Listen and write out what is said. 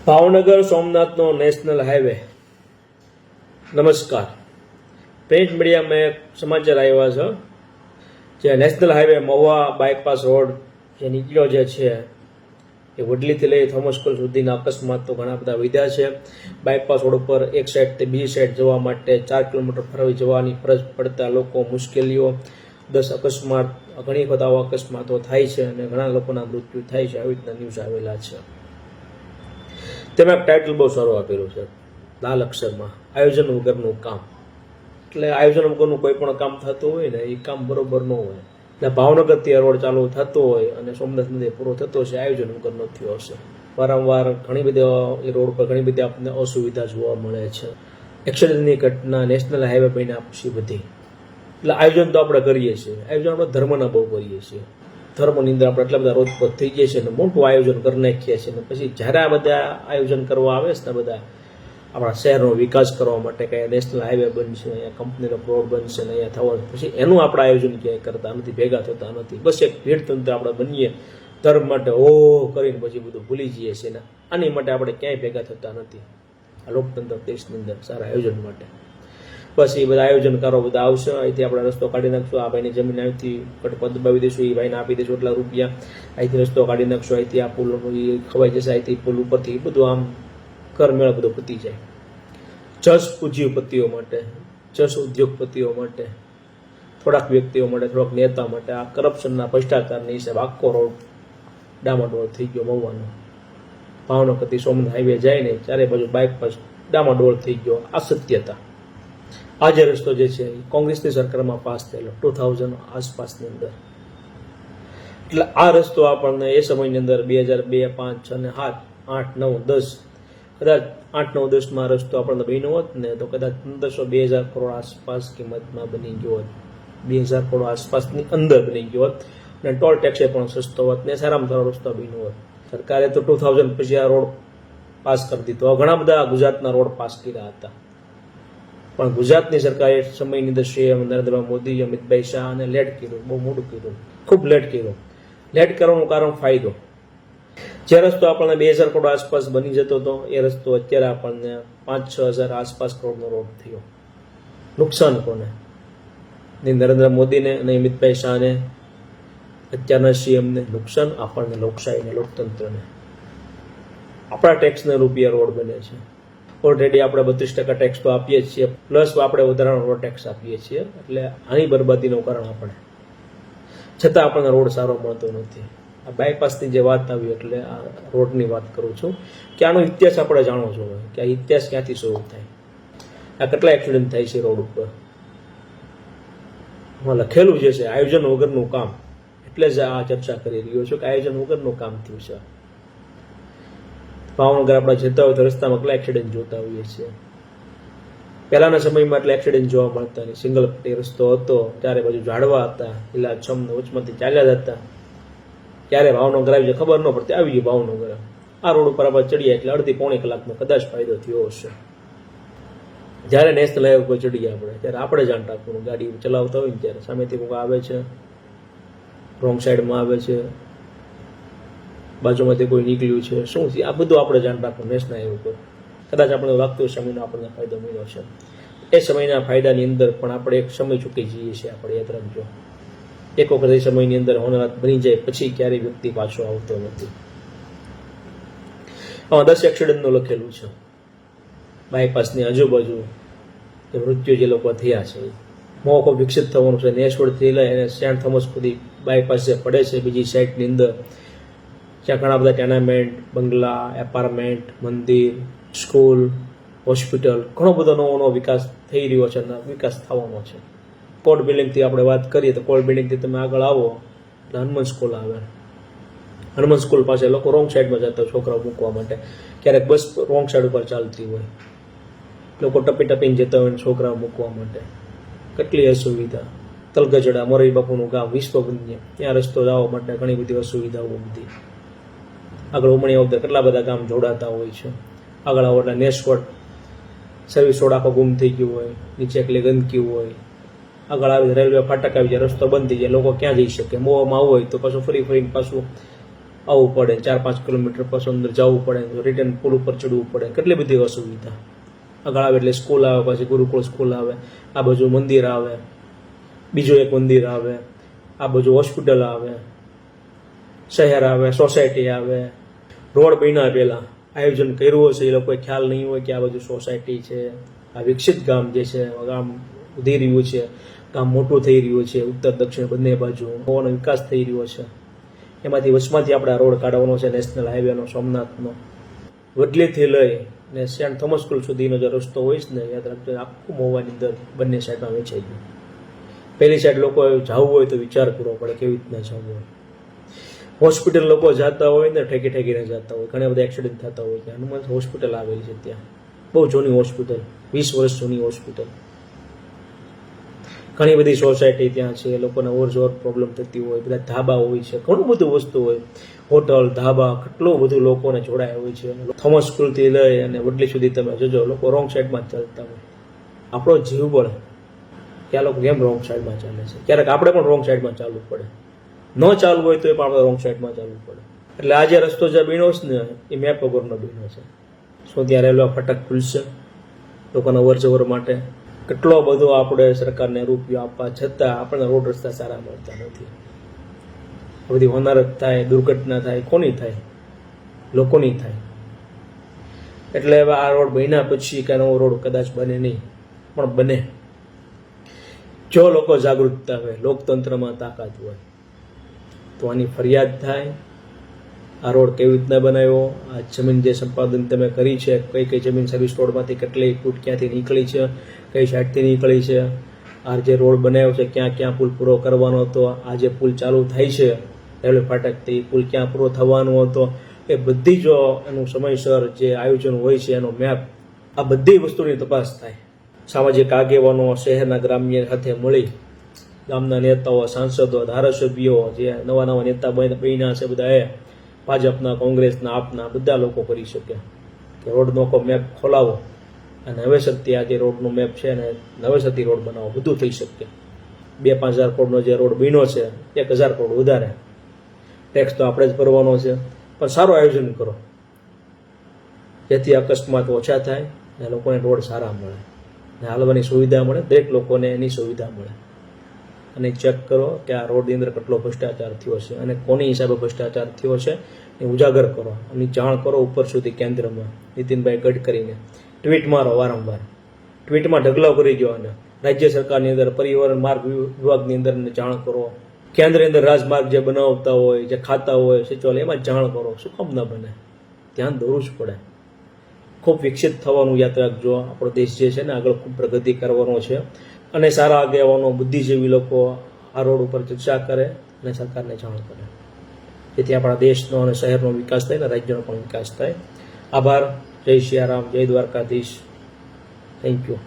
ભાવનગર સોમનાથનો national highway. નમસ્કાર. Print મીડિયામાં એક સમાચાર આવ્યા છે જે national highway Mahuva bypass road જે નીકળ્યો જે છે એ વડલીથી લઈ થોમસ સ્કૂલ સુધીના અકસ્માત તો ઘણા બધા વધ્યા છે. બાયપાસ રોડ ઉપર એક સાઈડથી બીજી સાઈડ જવા માટે 4 કિલોમીટર ફરવી જવાની ફરજ પડતા લોકો મુશ્કેલીઓ, 10 અકસ્માત, ઘણી વખત આવા અકસ્માતો થાય છે અને ઘણા લોકોના મૃત્યુ થાય છે. આવી રીતના ન્યૂઝ આવેલા છે. તેમાં એક ટાઇટલ બહુ સારું આપેલું છે, લાલ અક્ષરમાં, આયોજન વગરનું કામ. એટલે આયોજન વગરનું કોઈ પણ કામ થતું હોય ને એ કામ બરોબર ન હોય. એટલે ભાવનગરથી રોડ ચાલુ થતો હોય અને સોમનાથ નદી પૂરો થતો હશે, આયોજન વગરનો થયો હશે. વારંવાર ઘણી બધી એ રોડ પર ઘણી બધી આપણને અસુવિધા જોવા મળે છે. એક્સિડન્ટની ઘટના નેશનલ હાઈવે બન્યા પછી બધી. એટલે આયોજન તો આપણે કરીએ છીએ, આયોજન આપણે ધર્મના બહુ કરીએ છીએ. ધર્મની અંદર આપણે એટલા બધા રોજપોજ થઈ જઈએ છીએ ને મોટું આયોજન કરી નાખીએ છીએ ને પછી જ્યારે આ બધા આયોજન કરવા આવે છે ને બધા આપણા શહેરનો વિકાસ કરવા માટે કે નેશનલ હાઈવે બનશે, અહીંયા કંપનીનો રોડ બનશે ને અહીંયા થવાનું, પછી એનું આપણે આયોજન ક્યાંય કરતા નથી, ભેગા થતા નથી. બસ એક ભીડ તંત્ર આપણે બનીએ ધર્મ માટે ઓ કરીને પછી બધું ભૂલી જઈએ છીએ ને આની માટે આપણે ક્યાંય ભેગા થતા નથી. આ લોકતંત્ર દેશની અંદર સારા આયોજન માટે બસ એ બધા આયોજનકારો બધા આવશે, અહીંથી આપણે રસ્તો કાઢી નાખશું, આ ભાઈની જમીન અહીંથી પદ દબાવી દઈશું, એ ભાઈને આપી દઈશું એટલા રૂપિયા, અહીંથી રસ્તો કાઢી નાખશું, અહીંથી આ પુલ ખવાઈ જશે, અહીંથી પુલ ઉપરથી બધું આમ કરમેળ બધું પતી જાય. જસ પૂજ્યપતિઓ માટે, જસ ઉદ્યોગપતિઓ માટે, થોડાક વ્યક્તિઓ માટે, થોડાક નેતા માટે આ કરપ્શનના ભ્રષ્ટાચારના હિસાબ આખો રોડ ડામાડોળ થઈ ગયો. મહુવાનો ભાવનગરથી સોમનાથ હાઈવે જાય ને ચારે બાજુ બાઇક પર ડામાડોળ થઈ ગયો. આ સત્યતા. આ જે રસ્તો જે છે એ કોંગ્રેસની સરકારમાં પાસ થયેલો 2000 આસપાસની અંદર. એટલે આ રસ્તો આપણને એ સમયની અંદર 2002, 5, 6 ને 7, 8, 9, 10 કદાચ 8, 9, 10માં રસ્તો આપણને બન્યો હોત ને તો કદાચ 1500-2000 કરોડ આસપાસ કિંમતમાં બની ગયો હોત, 2000 કરોડ આસપાસની અંદર બની ગયો હોત અને ટોલ ટેક્સે પણ સસ્તો હોત ને સારામાં સારો રસ્તો બન્યો હોત. સરકારે તો 2000 પછી આ રોડ પાસ કરી દીધો. ઘણા બધા ગુજરાતના રોડ પાસ કર્યા હતા પણ ગુજરાતની સરકારે સમયની અંદર સીએમ નરેન્દ્રભાઈ મોદી, અમિતભાઈ શાહ અને લેટ કર્યું, બહુ મોડું કર્યું, ખૂબ લેટ કર્યું. લેટ કરવાનું કારણ ફાયદો. જે રસ્તો આપણને 2000 કરોડ આસપાસ બની જતો હતો એ રસ્તો અત્યારે આપણને 5-6 હજાર આસપાસ કરોડનો રોડ થયો. નુકસાન કોને? નહીં નરેન્દ્ર મોદીને, નહીં અમિતભાઈ શાહને, અત્યારના સીએમને. નુકસાન આપણને, લોકશાહીને, લોકતંત્રને. આપણા ટેક્સના રૂપિયા રોડ બને છે. ઓલરેડી આપણે 32% ટેક્સ તો આપીએ જ છીએ, પ્લસ આપણે વધારાનો રોડ ટેક્સ આપીએ છીએ. એટલે આની બરબાદીનું કારણ આપણે, છતાં આપણને રોડ સારો મળતો નથી. આ બાયપાસની જે વાત આવી એટલે આ રોડની વાત કરું છું કે આનો ઇતિહાસ આપણે જાણવો જોઈએ કે આ ઇતિહાસ ક્યાંથી શરૂ થાય, આ કેટલા એક્સિડન્ટ થાય છે રોડ ઉપર. લખેલું જે છે આયોજન વગરનું કામ, એટલે જ આ ચર્ચા કરી રહ્યો છું કે આયોજન વગરનું કામ થયું છે. ભાવનગર આપણે જતા હોય તો રસ્તામાં કેટલા એક્સિડન્ટ જોતા હોઈએ છીએ. પહેલાના સમયમાં એટલે એક્સિડન્ટ જોવા મળતા નહીં. સિંગલ પટ્ટી રસ્તો હતો, ચારે બાજુ ઝાડવા હતા, લીલાછમ વચમાંથી ચાલ્યા જતા. ક્યારે ભાવનગર આવી જાય ખબર ન પડતી, આવી ગયું ભાવનગર. આ રોડ ઉપર આપણે ચડીએ એટલે અડધી-પોણી કલાકનો કદાચ ફાયદો થયો હશે. જ્યારે નેશનલ હાઈવે ઉપર ચડીએ આપણે ત્યારે આપણે જાણ રાખવાનું, ગાડી ચલાવતા હોય ને ત્યારે સામેથી કોઈ આવે છે, રોંગ સાઈડમાં આવે છે, બાજુમાંથી કોઈ નીકળ્યું છે, શું છે, આ બધું આપણે જાણ રાખવાનું નેશનલ હાઈવે ઉપર. કદાચ આપણે લાગતું સમયનો આપણને ફાયદો મળ્યો છે. એ સમયના ફાયદાની અંદર પણ આપણે એક સમય ચૂકી જઈએ છીએ. આપણે યાદ રાખજો, એક વખત એ સમયની અંદર હોનારત બની જાય પછી ક્યારેય વ્યક્તિ પાછો આવતો નથી. 10 એક્સિડન્ટનું લખેલું છે. બાયપાસની આજુબાજુ જે મૃત્યુ જે લોકો થયા છે, મોકો વિકસિત થવાનું છે. નેસવડથી લઈ અને સેન્ટ થોમસ સુધી બાયપાસ જે પડે છે બીજી સાઈડની અંદર, ત્યાં ઘણા બધા ટેનામેન્ટ, બંગલા, એપાર્ટમેન્ટ, મંદિર, સ્કૂલ, હોસ્પિટલ, ઘણો બધો નવો વિકાસ થઈ રહ્યો છે અને વિકાસ થવાનો છે. કોર્ટ બિલ્ડિંગથી આપણે વાત કરીએ તો કોર્ટ બિલ્ડિંગથી તમે આગળ આવો એટલે હનુમાન સ્કૂલ આવે. હનુમાન સ્કૂલ પાસે લોકો રોંગ સાઈડમાં જતા છોકરાઓ મૂકવા માટે, ક્યારેક બસ રોંગ સાઈડ ઉપર ચાલતી હોય, લોકો ટપીને જતા હોય છોકરાઓ મૂકવા માટે. કેટલી અસુવિધા. તલગજડા, મોરારી બાપુનું ગામ, વિશ્વબંધ્ય, ત્યાં રસ્તો જવા માટે ઘણી બધી અસુવિધાઓ બધી. આગળ ઉમણી આવતા કેટલા બધા ગામ જોડાતા હોય છે. આગળ આવો એટલે નેસવડ સર્વિસ રોડ આખો ગુમ થઈ ગયું હોય, નીચે એકલી ગંદકી હોય. આગળ આવી રેલવે ફાટક આવી જાય, રસ્તો બંધ થઈ જાય, લોકો ક્યાં જઈ શકે? મોવામાં આવું હોય તો પાછું ફરીને પાછું આવવું પડે, 4-5 કિલોમીટર પછી અંદર જવું પડે, રિટર્ન પુલ ઉપર ચડવું પડે, કેટલી બધી અસુવિધા. આગળ આવે એટલે સ્કૂલ આવે, પછી ગુરુકુળ સ્કૂલ આવે, આ બાજુ મંદિર આવે, બીજું એક મંદિર આવે, આ બાજુ હોસ્પિટલ આવે, શહેર આવે, સોસાયટી આવે. રોડ બન્યા પહેલાં આયોજન કર્યું હશે, એ લોકોએ ખ્યાલ નહીં હોય કે આ બાજુ સોસાયટી છે, આ વિકસિત ગામ જે છે, ગામ વધી રહ્યું છે, ગામ મોટું થઈ રહ્યું છે, ઉત્તર દક્ષિણ બંને બાજુ નવો વિકાસ થઈ રહ્યો છે. એમાંથી વચમાંથી આપણે રોડ કાઢવાનો છે, નેશનલ હાઈવેનો, સોમનાથનો. વડલીથી લઈ ને સેન્ટ થોમસ સ્કૂલ સુધીનો જે રસ્તો હોય છે ને, યાદ રાખજો, આખું મહુવાની અંદર બંને સાઈડમાં વેચાઈ ગયું. પહેલી સાઈડ લોકો જવું હોય તો વિચાર કરવો પડે કેવી રીતના જવું હોય. હોસ્પિટલ લોકો જતા હોય ને ઠેકીને જતા હોય, ઘણા બધા એક્સિડન્ટ થતા હોય. ત્યાં હનુમાન હોસ્પિટલ આવેલી છે, ત્યાં બહુ જૂની હોસ્પિટલ, 20 વર્ષ જૂની હોસ્પિટલ. ઘણી બધી સોસાયટી ત્યાં છે, લોકોને ઓવરજોર પ્રોબ્લેમ થતી હોય, બધા ધાબા હોય છે, ઘણું બધું વસ્તુ હોય, હોટલ, ધાબા, કેટલું બધું લોકોને જોડાયા હોય છે. થોમસ સ્કૂલથી લઈ અને વડલી સુધી તમે જોજો, લોકો રોંગ સાઈડમાં ચાલતા હોય. આપણો જીવ બળે કે આ લોકો કેમ રોંગ સાઈડમાં ચાલે છે. ક્યારેક આપણે પણ રોંગ સાઈડમાં ચાલવું પડે, ન ચાલવું હોય તો એ પણ આપણે રોંગ સાઈડમાં ચાલવું પડે. એટલે આ જે રસ્તો જે બીણો છે ને, એ મેપ વગરનો બીણો છે. શું ત્યાં રેલવે ફાટક ખુલશે લોકોના અવરજવર માટે? કેટલો બધો આપણે સરકારને રૂપિયો આપવા છતાં આપણને રોડ રસ્તા સારા મળતા નથી. બધી હોનારત થાય, દુર્ઘટના થાય, કોની થાય? લોકોની થાય. એટલે હવે આ રોડ બન્યા પછી કે નવો રોડ કદાચ બને નહીં, પણ બને જો લોકો જાગૃતતા હોય, લોકતંત્રમાં તાકાત હોય તો આની ફરિયાદ થાય. આ રોડ કેવી રીતના બનાવ્યો, આ જમીન જે સંપાદન તમે કરી છે, કઈ કઈ જમીન સર્વિસ રોડમાંથી કેટલી ફૂટ ક્યાંથી નીકળી છે, કઈ સાઈડથી નીકળી છે, આ જે રોડ બનાવ્યો છે ક્યાં ક્યાં પુલ પૂરો કરવાનો હતો, આ જે પુલ ચાલુ થાય છે રેલવે ફાટકથી, પુલ ક્યાં પૂરો થવાનો હતો, એ બધી જો એનું સમયસર જે આયોજન હોય છે, એનો મેપ, આ બધી વસ્તુની તપાસ થાય. સામાજિક આગેવાનો શહેરના ગ્રામ્ય સાથે મળી, ગામના નેતાઓ, સાંસદો, ધારાસભ્યો, જે નવા નેતા બન્યા છે બધા, એ ભાજપના, કોંગ્રેસના, આપના બધા લોકો કરી શકે કે રોડનો કોઈ મેપ ખોલાવો અને નવેસરથી આ જે રોડનું મેપ છે ને નવેસરથી રોડ બનાવો, બધું થઈ શકે. 2-5 હજાર કરોડનો જે રોડ બન્યો છે, 1000 કરોડ વધારે. ટેક્સ તો આપણે જ ભરવાનો છે, પણ સારું આયોજન કરો જેથી અકસ્માત ઓછા થાય અને લોકોને રોડ સારા મળે ને હાલવાની સુવિધા મળે, દરેક લોકોને એની સુવિધા મળે. અને ચેક કરો કે આ રોડની અંદર કેટલો ભ્રષ્ટાચાર થયો છે અને કોની હિસાબે ભ્ષ્ટાચાર થયો છે એ ઉજાગર કરો અને જાણ કરો ઉપર સુધી કેન્દ્રમાં. નીતિનભાઈ ગડકરીને ટ્વીટ મારો, વારંવાર ટ્વીટમાં ઢગલો કરી ગયો. અને રાજ્ય સરકારની અંદર પરિવહન માર્ગ વિભાગની અંદર જાણ કરો, કેન્દ્રની અંદર રાજમાર્ગ જે બનાવતા હોય, જે ખાતા હોય સચિવાલય, એમાં જાણ કરો. શું કામ ન બને? ધ્યાન દોરવું જ પડે. ખૂબ વિકસિત થવાનું યાદ રાખજો. આપણો દેશ જે છે ને આગળ ખૂબ પ્રગતિ કરવાનો છે અને સારા આગેવાનો, બુદ્ધિજીવી લોકો આ રોડ ઉપર ચર્ચા કરે અને સરકારને જાણ કરે, જેથી આપણા દેશનો અને શહેરનો વિકાસ થાય ને રાજ્યનો પણ વિકાસ થાય. આભાર. જય સિયારામ, જય દ્વારકાધીશ. Thank you.